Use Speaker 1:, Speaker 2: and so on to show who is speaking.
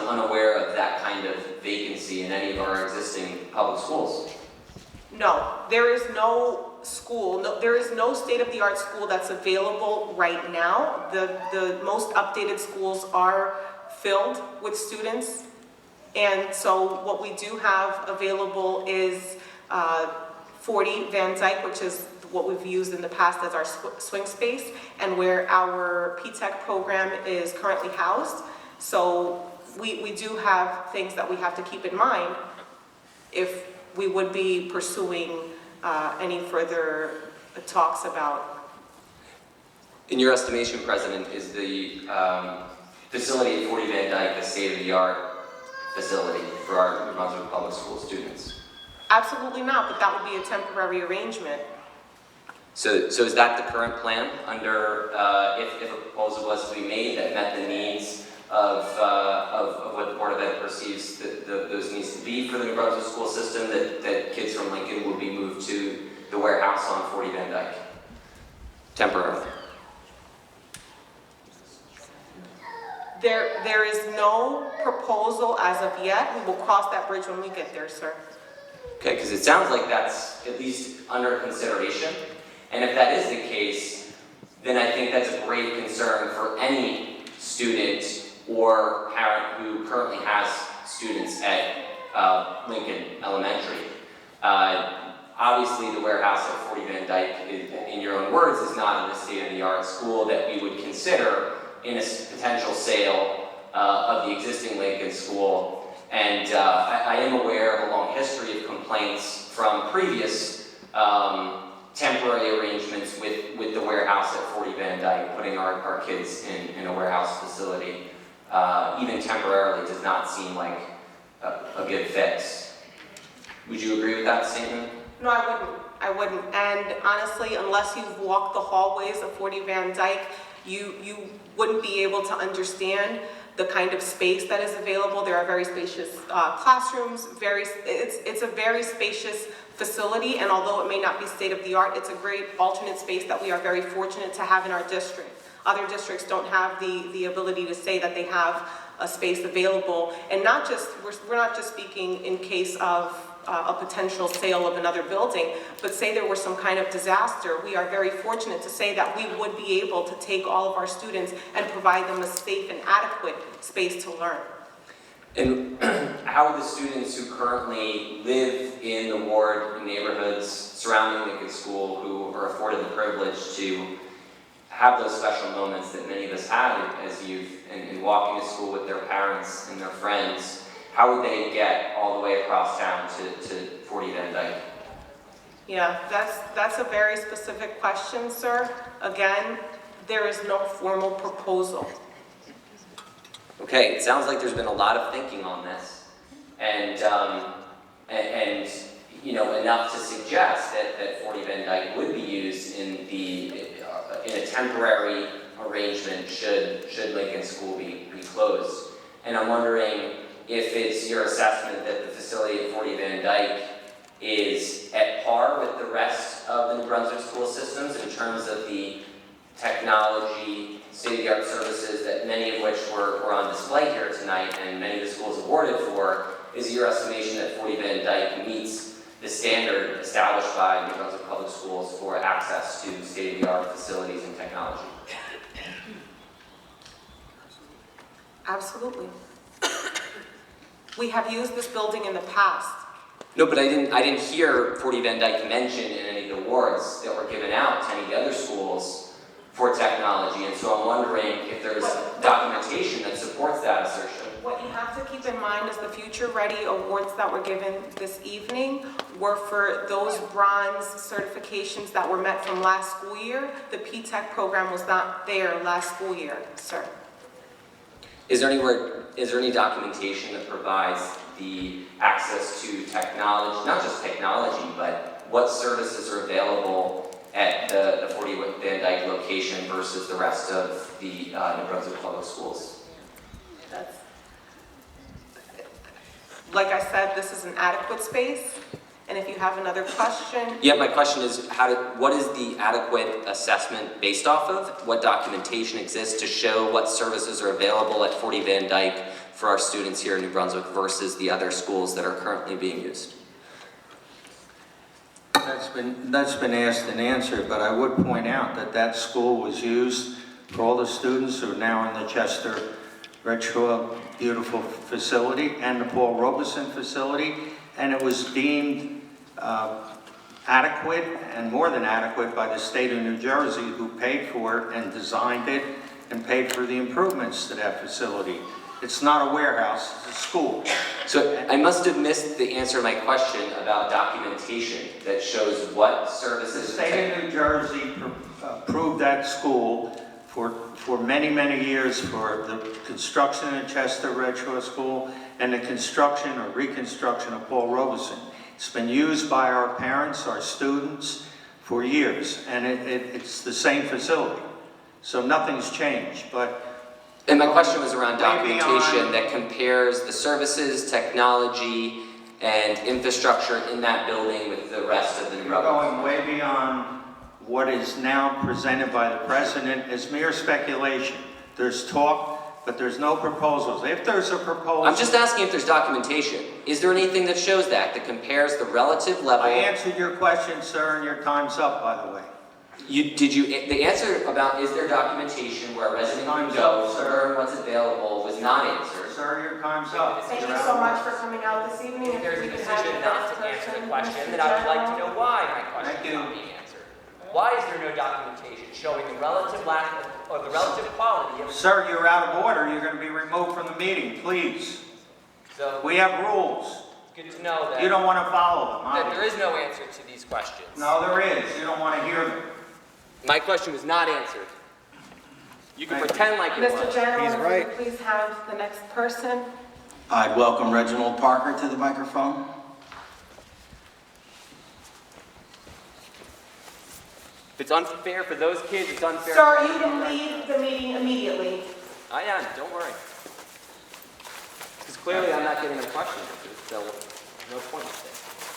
Speaker 1: unaware of that kind of vacancy in any of our existing public schools?
Speaker 2: No, there is no school, there is no state-of-the-art school that's available right now. The most updated schools are filled with students. And so what we do have available is 40 Van Dyke, which is what we've used in the past as our swing space, and where our P-Tech program is currently housed. So we do have things that we have to keep in mind if we would be pursuing any further talks about.
Speaker 1: In your estimation, President, is the facility at 40 Van Dyke a state-of-the-art facility for our New Brunswick Public School students?
Speaker 2: Absolutely not, but that would be a temporary arrangement.
Speaker 1: So is that the current plan under, if a proposal was to be made that met the needs of what the Board of Ed perceives those needs to be for the New Brunswick school system, that kids from Lincoln will be moved to the warehouse on 40 Van Dyke temporarily?
Speaker 2: There is no proposal as of yet. We will cross that bridge when we get there, sir.
Speaker 1: Okay, because it sounds like that's at least under consideration. And if that is the case, then I think that's a great concern for any student or parent who currently has students at Lincoln Elementary. Obviously, the warehouse at 40 Van Dyke, in your own words, is not a state-of-the-art school that we would consider in a potential sale of the existing Lincoln school. And I am aware of a long history of complaints from previous temporary arrangements with the warehouse at 40 Van Dyke, putting our kids in a warehouse facility, even temporarily, does not seem like a good fix. Would you agree with that statement?
Speaker 2: No, I wouldn't. And honestly, unless you've walked the hallways of 40 Van Dyke, you wouldn't be able to understand the kind of space that is available. There are very spacious classrooms, it's a very spacious facility, and although it may not be state-of-the-art, it's a great alternate space that we are very fortunate to have in our district. Other districts don't have the ability to say that they have a space available, and we're not just speaking in case of a potential sale of another building, but say there were some kind of disaster, we are very fortunate to say that we would be able to take all of our students and provide them a safe and adequate space to learn.
Speaker 1: And how are the students who currently live in the ward and neighborhoods surrounding Lincoln School, who are afforded the privilege to have those special moments that many of us had as youth in walking to school with their parents and their friends, how would they get all the way across town to 40 Van Dyke?
Speaker 2: Yeah, that's a very specific question, sir. Again, there is no formal proposal.
Speaker 1: Okay, it sounds like there's been a lot of thinking on this, and you know, enough to suggest that 40 Van Dyke would be used in a temporary arrangement should Lincoln School be closed. And I'm wondering if it's your assessment that the facility at 40 Van Dyke is at par with the rest of the New Brunswick school systems in terms of the technology, state-of-the-art services, that many of which were on display here tonight and many of the schools awarded for. Is your estimation that 40 Van Dyke meets the standard established by New Brunswick Public Schools for access to state-of-the-art facilities and technology?
Speaker 2: Absolutely. We have used this building in the past.
Speaker 1: No, but I didn't hear 40 Van Dyke mentioned in any of the awards that were given out to any of the other schools for technology, and so I'm wondering if there's documentation that supports that assertion.
Speaker 2: What you have to keep in mind is the Future Ready awards that were given this evening were for those bronze certifications that were met from last school year. The P-Tech program was not there last school year, sir.
Speaker 1: Is there any documentation that provides the access to technology, not just technology, but what services are available at the 40 Van Dyke location versus the rest of the New Brunswick Public Schools?
Speaker 2: Like I said, this is an adequate space, and if you have another question...
Speaker 1: Yeah, my question is, what is the adequate assessment based off of? What documentation exists to show what services are available at 40 Van Dyke for our students here in New Brunswick versus the other schools that are currently being used?
Speaker 3: That's been asked and answered, but I would point out that that school was used for all the students who are now in the Chester Retro beautiful facility and the Paul Robeson facility, and it was deemed adequate and more than adequate by the state of New Jersey, who paid for it and designed it and paid for the improvements to that facility. It's not a warehouse, it's a school.
Speaker 1: So I must have missed the answer to my question about documentation that shows what
Speaker 3: The
Speaker 1: services.
Speaker 3: state of New Jersey approved that school for many, many years for the construction of Chester Retro School and the construction or reconstruction of Paul Robeson. It's been used by our parents, our students, for years, and it's the same facility. So nothing's changed, but...
Speaker 1: And my question was around
Speaker 3: Way
Speaker 1: documentation
Speaker 3: beyond-
Speaker 1: that compares the services, technology, and infrastructure in that building with the rest of the New
Speaker 3: You're
Speaker 1: Brunswick.
Speaker 3: going way beyond what is now presented by the president as mere speculation. There's talk, but there's no proposals. If there's a proposal...
Speaker 1: I'm just asking if there's documentation. Is there anything that shows that compares the relative level?
Speaker 3: I answered your question, sir, and your time's up, by the way.
Speaker 1: The answer about is there documentation where a resident can
Speaker 3: Time's
Speaker 1: go,
Speaker 3: up, sir.
Speaker 1: learn what's available was not answered.
Speaker 3: Sir, your time's up.
Speaker 2: Thank you so much for coming out this evening.
Speaker 4: If there's a
Speaker 2: we can have
Speaker 4: decision
Speaker 2: the
Speaker 4: not
Speaker 2: next
Speaker 4: to answer the
Speaker 2: person,
Speaker 4: question,
Speaker 2: Mr.
Speaker 4: then I would like to
Speaker 2: General.
Speaker 4: know why my question
Speaker 3: Thank
Speaker 4: is
Speaker 3: you.
Speaker 4: not being answered. Why is there no documentation showing the relative lack of, or the relative quality of...
Speaker 3: Sir, you're out of order. You're going to be removed from the meeting, please.
Speaker 4: So,
Speaker 3: We have rules.
Speaker 4: good to know that,
Speaker 3: You don't want to follow them,
Speaker 4: that there
Speaker 3: obviously.
Speaker 4: is no answer to these questions.
Speaker 3: No, there is. You don't want to hear them.
Speaker 4: My question was not answered. You can
Speaker 3: Thank you.
Speaker 4: pretend like it
Speaker 2: Mr.
Speaker 4: was.
Speaker 2: General,
Speaker 5: He's
Speaker 2: if we
Speaker 5: right.
Speaker 2: could please have the next person.
Speaker 5: I'd welcome Reginald Parker to the microphone.
Speaker 4: If it's unfair for those kids, it's unfair.
Speaker 2: Sir, you can leave the meeting immediately.
Speaker 4: I am, don't worry. Because clearly I'm not getting a question answered, so no point in this.